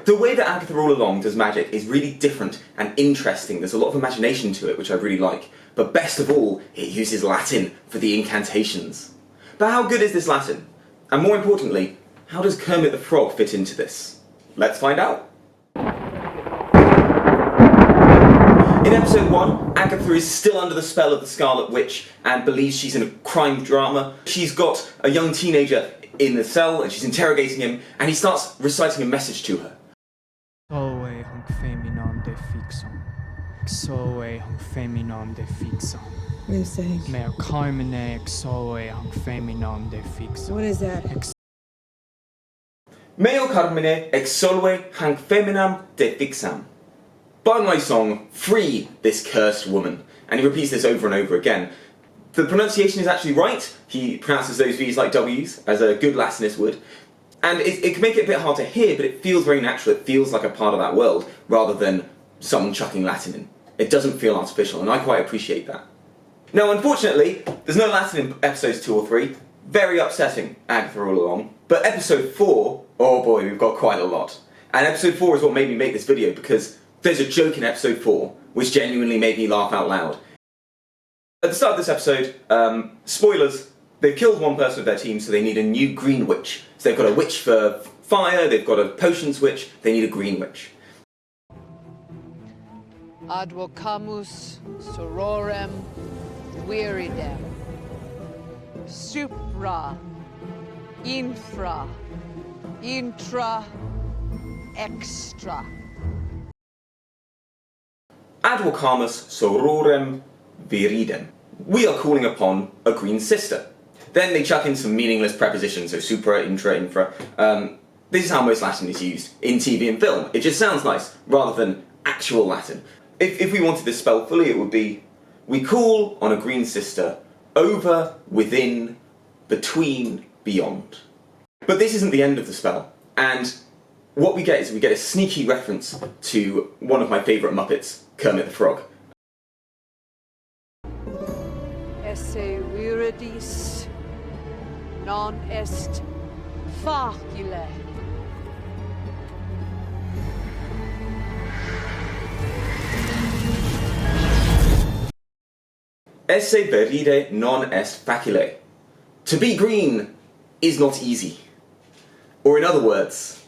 The way that Agatha all along does magic is really different and interesting. There's a lot of imagination to it, which I really like. But best of all, it uses Latin for the incantations. But how good is this Latin? And more importantly, how does Kermit the Frog fit into this? Let's find out. In episode 1, Agatha is still under the spell of the Scarlet Witch and believes she's in a crime drama. She's got a young teenager in the cell and she's interrogating him, and he starts reciting a message to her. Xoe hunc feminam de fixum. Xoe hunc feminam de fixum. What are you saying? Mea carmine xoe hunc feminam de fixum. What is that? Meo carmine ex solve hanc feminam de fixam. By my song, free this cursed woman. And he repeats this over and over again. The pronunciation is actually right. He pronounces those V's like W's, as a good Latinist would. And it can make it a bit hard to hear, but it feels very natural. It feels like a part of that world, rather than someone chucking Latin in. It doesn't feel artificial, and I quite appreciate that. Now, unfortunately, there's no Latin in episodes 2 or 3. Very upsetting, Agatha all along. But episode 4, oh boy, we've got quite a lot. And episode 4 is what made me make this video, because there's a joke in episode 4, which genuinely made me laugh out loud. At the start of this episode, spoilers, they've killed one person of their team, so they need a new green witch. So they've got a witch for fire, they've got a potions witch, they need a green witch. Advocamus sororem viridem supra infra intra extra. Advocamus sororem viridem. We are calling upon a green sister. Then they chuck in some meaningless prepositions, so supra, intra, infra. This is how most Latin is used in TV and film. It just sounds nice, rather than actual Latin. If we wanted this spelled fully, it would be, we call on a green sister, over, within, between, beyond. But this isn't the end of the spell, and what we get is we get a sneaky reference to one of my favourite Muppets, Kermit the Frog. Esse viridis non est facile. Esse veride non est facile. To be green is not easy. Or in other words,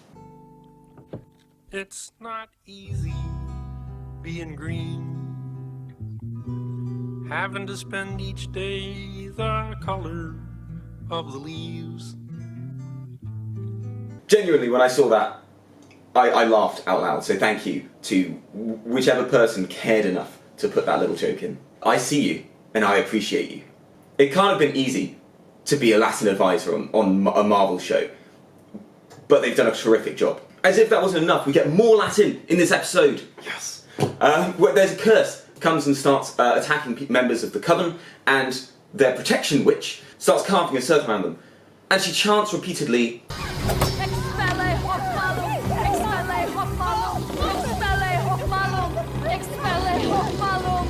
it's not easy being green, having to spend each day the color of the leaves. Genuinely, when I saw that, I laughed out loud, so thank you to whichever person cared enough to put that little joke in. I see you, and I appreciate you. It can't have been easy to be a Latin advisor on a Marvel show, but they've done a terrific job. As if that wasn't enough, we get more Latin in this episode. Yes. Where there's a curse, comes and starts attacking members of the Coven, and their protection witch starts carving a circle around them. And she chants repeatedly, Expelle hoc malum! Expelle hoc malum! Expelle hoc malum! Expelle hoc malum!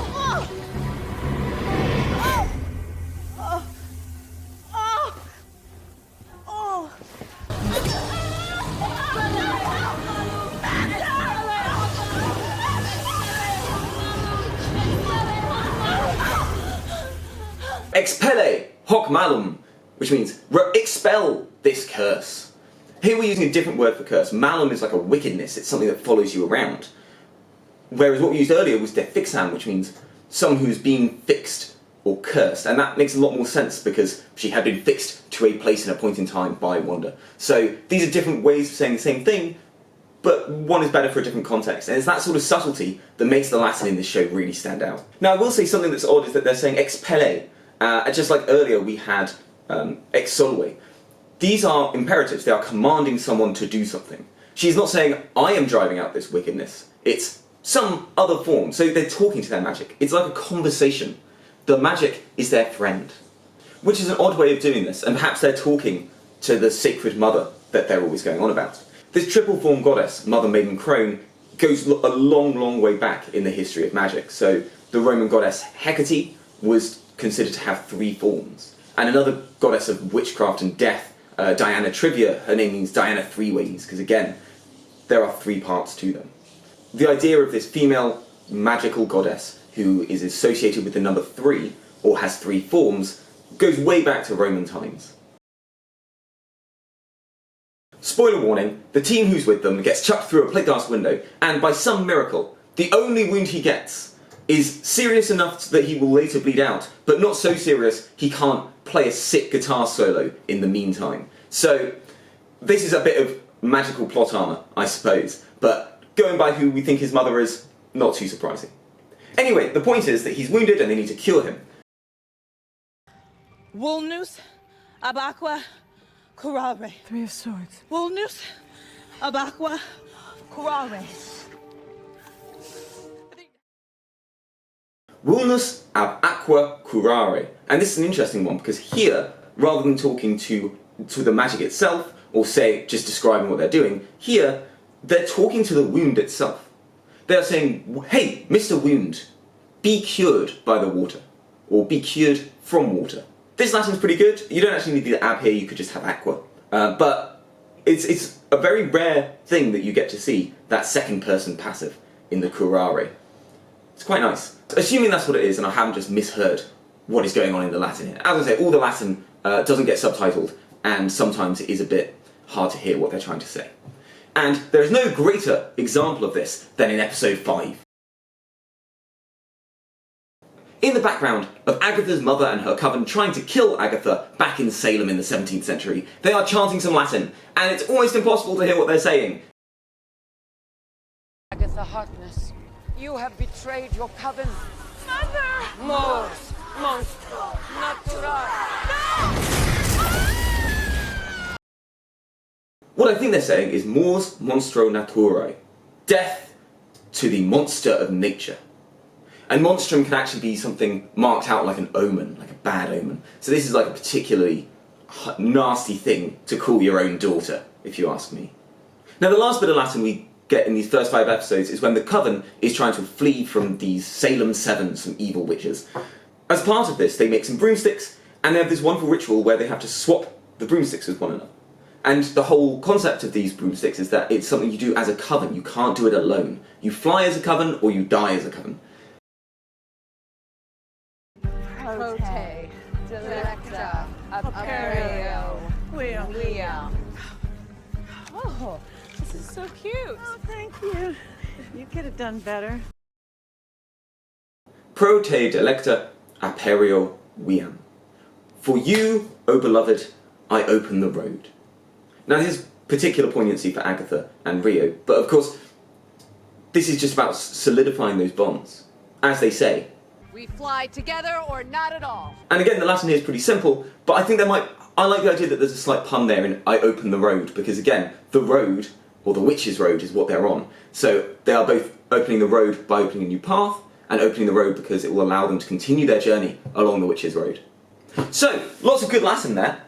Expelle hoc malum, which means expel this curse. Here we're using a different word for curse. Malum is like a wickedness, it's something that follows you around. Whereas what we used earlier was de fixam, which means someone who's been fixed or cursed. And that makes a lot more sense because she had been fixed to a place and a point in time by Wanda. So these are different ways of saying the same thing, but one is better for a different context. And it's that sort of subtlety that makes the Latin in this show really stand out. Now I will say something that's odd is that they're saying expelle. Just like earlier we had ex solve. These are imperatives, they are commanding someone to do something. She's not saying, I am driving out this wickedness. It's some other form. So they're talking to their magic. It's like a conversation. The magic is their friend. Which is an odd way of doing this, and perhaps they're talking to the sacred mother that they're always going on about. This triple form goddess, Mother Maiden Crone, goes a long, long way back in the history of magic. So the Roman goddess Hecate was considered to have 3 forms. And another goddess of witchcraft and death, Diana Trivia, her name means Diana 3 ways, because again, there are 3 parts to them. The idea of this female magical goddess who is associated with the number 3, or has 3 forms, goes way back to Roman times. Spoiler warning, the team who's with them gets chucked through a plate glass window, and by some miracle, the only wound he gets is serious enough that he will later bleed out, but not so serious he can't play a sick guitar solo in the meantime. So, this is a bit of magical plot armour, I suppose, but going by who we think his mother is, not too surprising. Anyway, the point is that he's wounded and they need to cure him. Wolnus ab aqua curare. 3 of Swords. Wolnus ab aqua curare. Vulnus ab aqua curare. And this is an interesting one because here, rather than talking to the magic itself, or say, just describing what they're doing, here, they're talking to the wound itself. They're saying, hey, Mr. Wound, be cured by the water, or be cured from water. This Latin's pretty good. You don't actually need the ab here, you could just have aqua. But it's a very rare thing that you get to see, that second person passive in the curare. It's quite nice. Assuming that's what it is, and I haven't just misheard what is going on in the Latin here. As I say, all the Latin doesn't get subtitled, and sometimes it is a bit hard to hear what they're trying to say. And there is no greater example of this than in episode 5. In the background of Agatha's mother and her coven trying to kill Agatha back in Salem in the 17th century, they are chanting some Latin, and it's almost impossible to hear what they're saying. Agatha Harkness, you have betrayed your coven. Mother! Mors, monstro, natural. What I think they're saying is mors monstro naturae, death to the monster of nature. And monstrum can actually be something marked out like an omen, like a bad omen. So this is like a particularly nasty thing to call your own daughter, if you ask me. Now the last bit of Latin we get in these first 5 episodes is when the coven is trying to flee from these Salem Sevens, some evil witches. As part of this, they make some broomsticks, and they have this wonderful ritual where they have to swap the broomsticks with one another. And the whole concept of these broomsticks is that it's something you do as a coven. You can't do it alone. You fly as a coven, or you die as a coven. Prote, delecta, aperio, liam. Oh, this is so cute. Oh, thank you. You could have done better. Pro te delecta aperio viam. For you, O beloved, I open the road. Now this is particular poignancy for Agatha and Rio, but of course, this is just about solidifying those bonds. As they say, We fly together or not at all. and again, the Latin here is pretty simple, but I think I like the idea that there's a slight pun there in I open the road, because again, the road, or the witch's road, is what they're on. So they are both opening the road by opening a new path, and opening the road because it will allow them to continue their journey along the witch's road. So, lots of good Latin there.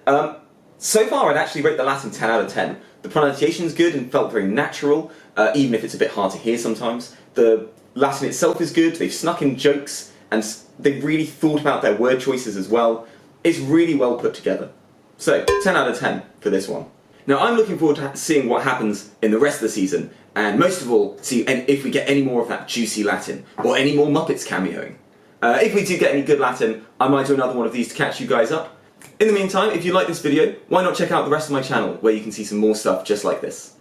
So far I'd actually rate the Latin 10 out of 10. The pronunciation's good and felt very natural, even if it's a bit hard to hear sometimes. The Latin itself is good, they've snuck in jokes, and they've really thought about their word choices as well. It's really well put together. So, 10 out of 10 for this one. Now I'm looking forward to seeing what happens in the rest of the season, and most of all, see if we get any more of that juicy Latin, or any more Muppets cameoing. If we do get any good Latin, I might do another one of these to catch you guys up. In the meantime, if you like this video, why not check out the rest of my channel, where you can see some more stuff just like this.